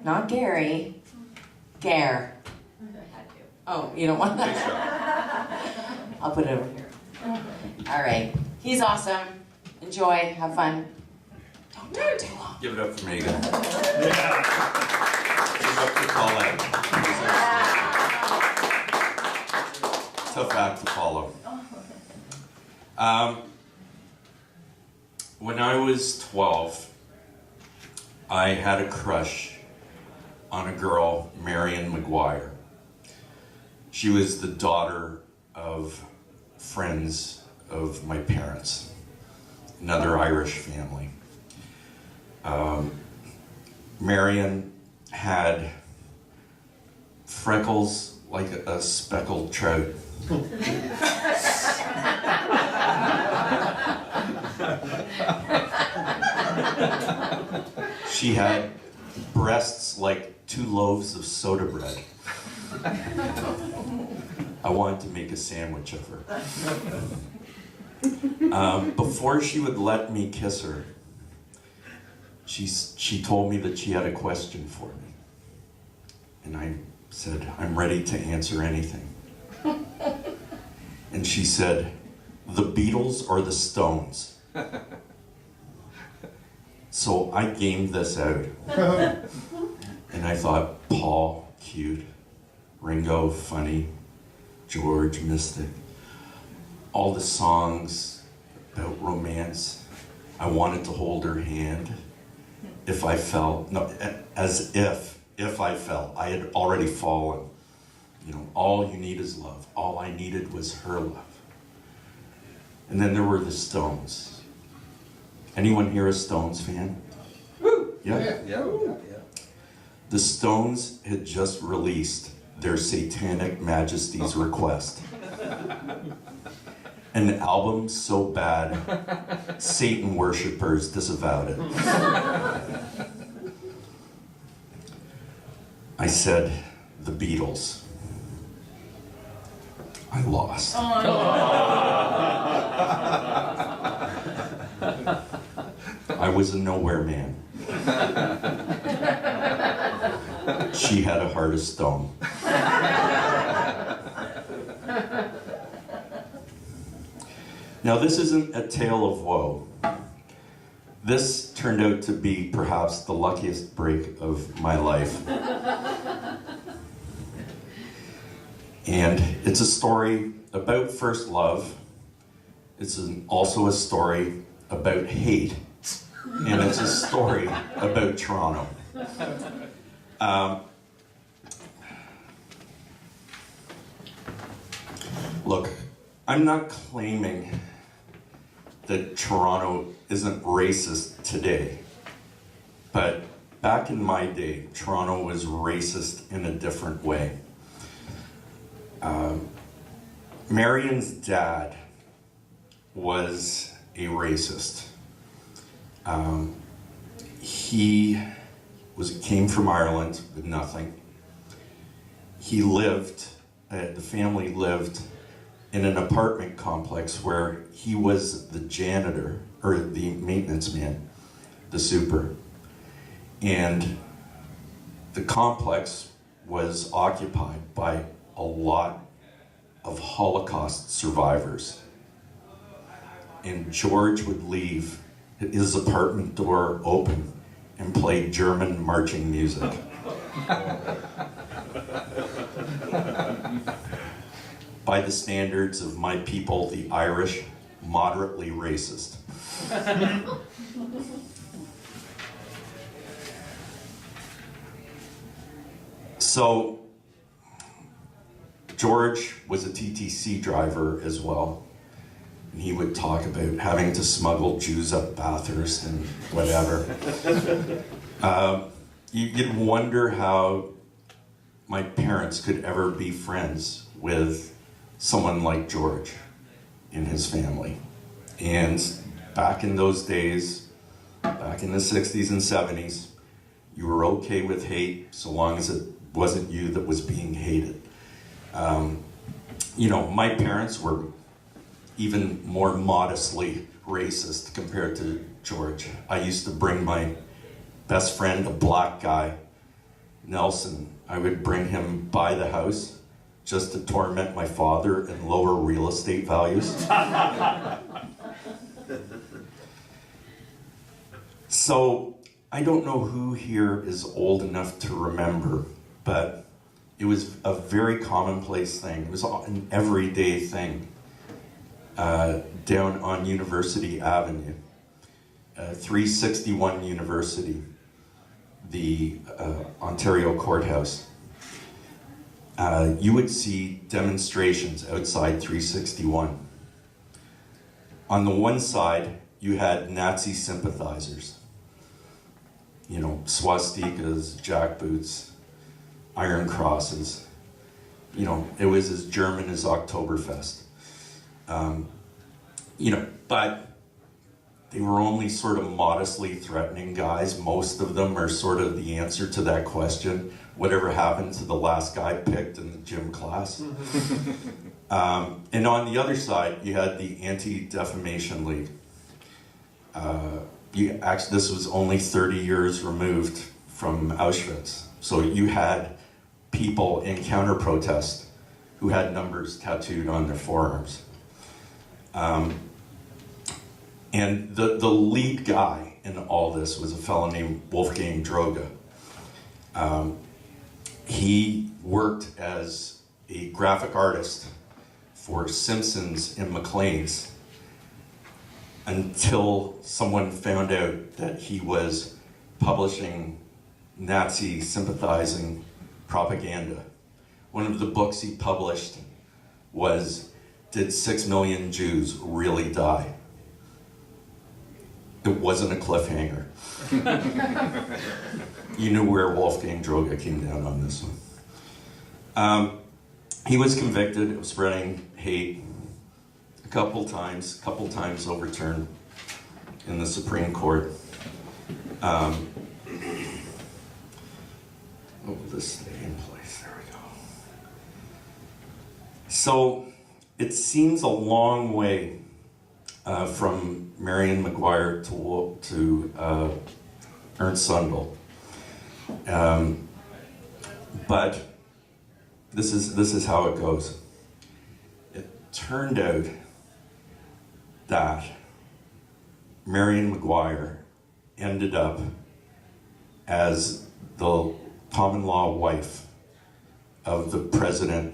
Not Gary. Gare. Oh, you don't want that? I'll put it over here. All right. He's awesome. Enjoy. Have fun. Don't talk too long. Give it up for Megan. Yeah. Give it up for Colette. Tough act to follow. When I was 12, I had a crush on a girl, Marion McGuire. She was the daughter of friends of my parents, another Irish family. Marion had freckles like a speckled trout. She had breasts like 2 loaves of soda bread. I wanted to make a sandwich of her. Before she would let me kiss her, she told me that she had a question for me. And I said, I'm ready to answer anything. And she said, the Beatles or the Stones? So I gamed this out. And I thought, Paul, cute. Ringo, funny. George, mystic. All the songs about romance. I wanted to hold her hand. If I fell, no, as if I fell. I had already fallen. You know, all you need is love. All I needed was her love. And then there were the Stones. Anyone here a Stones fan? Woo! Yeah. Yeah. The Stones had just released their Satanic Majesty's Request. An album so bad, Satan worshippers disavowed it. I said, the Beatles. I lost. Oh, I was a nowhere man. She had a heart of stone. Now, this isn't a tale of woe. This turned out to be perhaps the luckiest break of my life. And it's a story about first love. It's also a story about hate. And it's a story about Toronto. Look, I'm not claiming that Toronto isn't racist today, but back in my day, Toronto was racist in a different way. Marion's dad was a racist. He came from Ireland with nothing. The family lived in an apartment complex where he was the janitor, or the maintenance man, the super. And the complex was occupied by a lot of Holocaust survivors. And George would leave his apartment door open and play German marching music. By the standards of my people, the Irish, moderately racist. So, George was a TTC driver as well. And he would talk about having to smuggle Jews up Bathurst and whatever. You'd wonder how my parents could ever be friends with someone like George and his family. And back in those days, back in the 60s and 70s, you were okay with hate so long as it wasn't you that was being hated. My parents were even more modestly racist compared to George. I used to bring my best friend, a black guy, Nelson, I would bring him by the house just to torment my father and lower real estate values. So, I don't know who here is old enough to remember, but it was a very commonplace thing. It was an everyday thing down on University Avenue, 361 University, the Ontario courthouse. You would see demonstrations outside 361. On the one side, you had Nazi sympathizers. You know, swastikas, jackboots, iron crosses. You know, it was as German as Oktoberfest. You know, but they were only sort of modestly threatening guys. Most of them are sort of the answer to that question, whatever happened to the last guy picked in the gym class. And on the other side, you had the Anti-Defamation League. This was only 30 years removed from Auschwitz. So you had people in counter-protest who had numbers tattooed on their forearms. And the lead guy in all this was a fellow named Wolfgang Droge. He worked as a graphic artist for Simpsons and Maclean's until someone found out that he was publishing Nazi sympathizing propaganda. One of the books he published was, Did 6 Million Jews Really Die? It wasn't a cliffhanger. You knew where Wolfgang Droge came down on this one. He was convicted of spreading hate a couple times overturned in the Supreme Court. Will this stay in place? There we go. So it seems a long way from Marion McGuire to Ernst Sundel. But this is how it goes. It turned out that Marion McGuire ended up as the common law wife of the president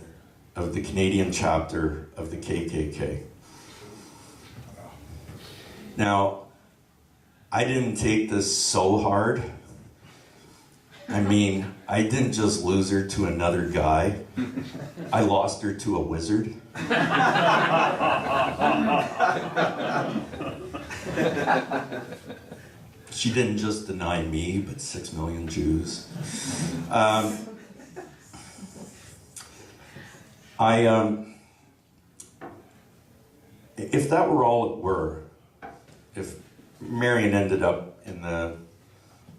of the Canadian chapter of the KKK. Now, I didn't take this so hard. I mean, I didn't just lose her to another guy. I lost her to a wizard. She didn't just deny me, but 6 million Jews. If that were all it were, if Marion ended up in the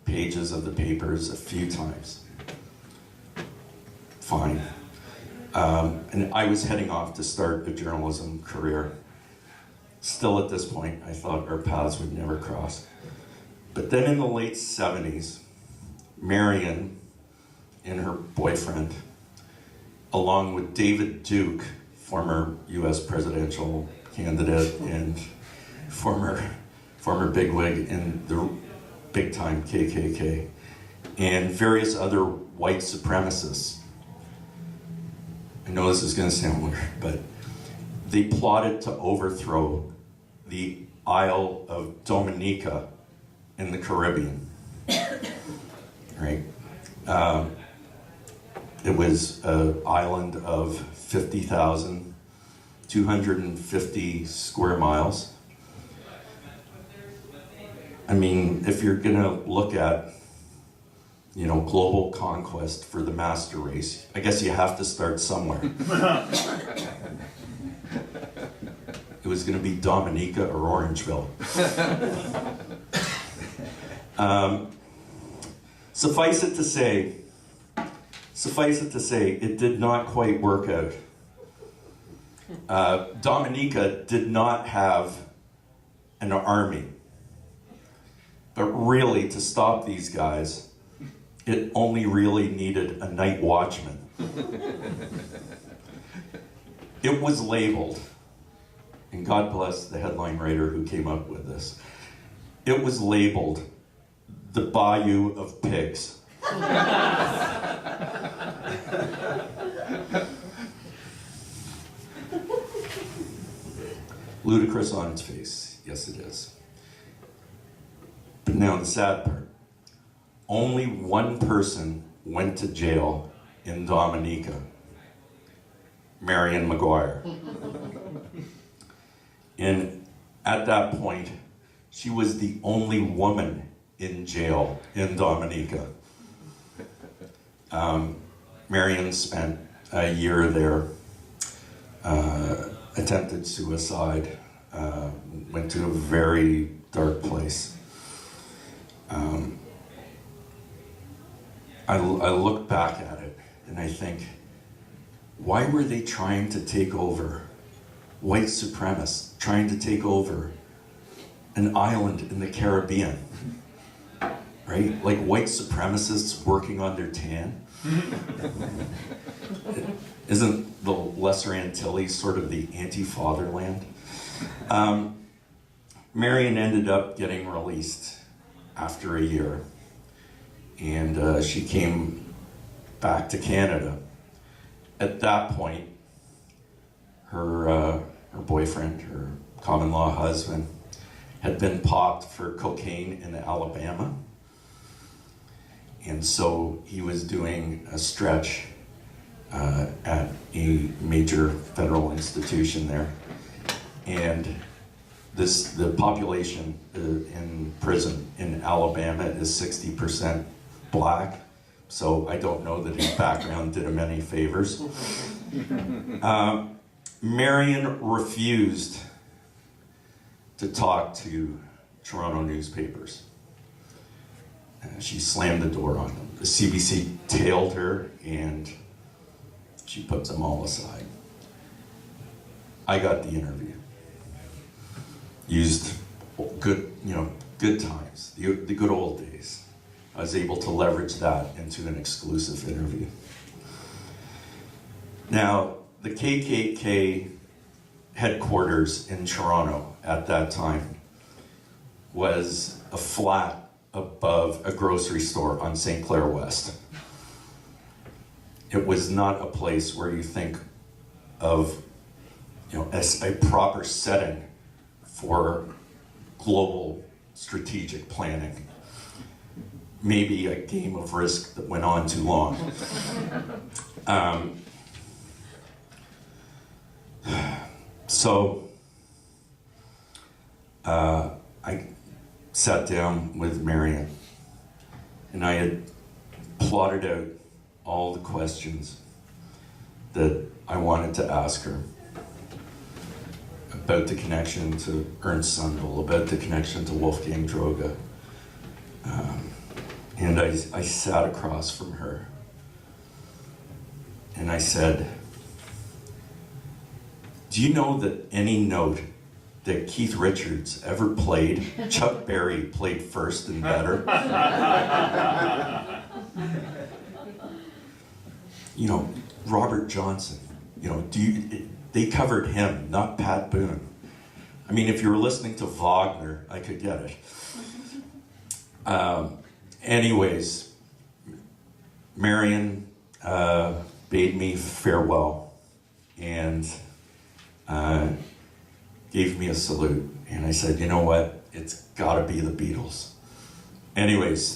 pages of the papers a few times, fine. And I was heading off to start a journalism career. Still at this point, I thought our paths would never cross. But then in the late 70s, Marion and her boyfriend, along with David Duke, former US presidential candidate and former bigwig in the big-time KKK, and various other white supremacists. I know this is going to sound weird, but they plotted to overthrow the Isle of Dominica in the Caribbean. Right? It was an island of 50,250 square miles. I mean, if you're gonna look at, you know, global conquest for the master race, I guess you have to start somewhere. It was gonna be Dominica or Orangeville. Suffice it to say, it did not quite work out. Dominica did not have an army. But really, to stop these guys, It only really needed a night watchman. It was labeled, and God bless the headline writer who came up with this. It was labeled The Bayou of Pigs. Ludicrous on its face. Yes, it is. But now the sad part. Only one person went to jail in Dominica. Marion Maguire. And at that point, she was the only woman in jail in Dominica. Marion spent a year there, attempted suicide, went to a very dark place. I look back at it and I think, why were they trying to take over, white supremacists trying to take over an island in the Caribbean? Right? Like white supremacists working on their tan? Isn't the Lesser Antilles sort of the anti-fatherland? Marion ended up getting released after a year, and she came back to Canada. At that point, her boyfriend, her common law husband, had been popped for cocaine in Alabama. And so he was doing a stretch at a major federal institution there. And the population in prison in Alabama is 60% black. So I don't know that his background did him any favors. Marion refused to talk to Toronto newspapers. She slammed the door on them. The CBC tailed her and she puts them all aside. I got the interview. Used good times, the good old days. I was able to leverage that into an exclusive interview. Now, the KKK headquarters in Toronto at that time was a flat above a grocery store on St. Clair West. It was not a place where you think of, as a proper setting for global strategic planning. Maybe a game of Risk that went on too long. So I sat down with Marion and I had plotted out all the questions that I wanted to ask her about the connection to Ernst Sundell, about the connection to Wolfgang Droge. And I sat across from her and I said, do you know that any note that Keith Richards ever played, Chuck Berry played first and better? Robert Johnson, they covered him, not Pat Boone. I mean, if you were listening to Wagner, I could get it. Anyways, Marion bade me farewell and gave me a salute. And I said, you know what? It's gotta be the Beatles. Anyways.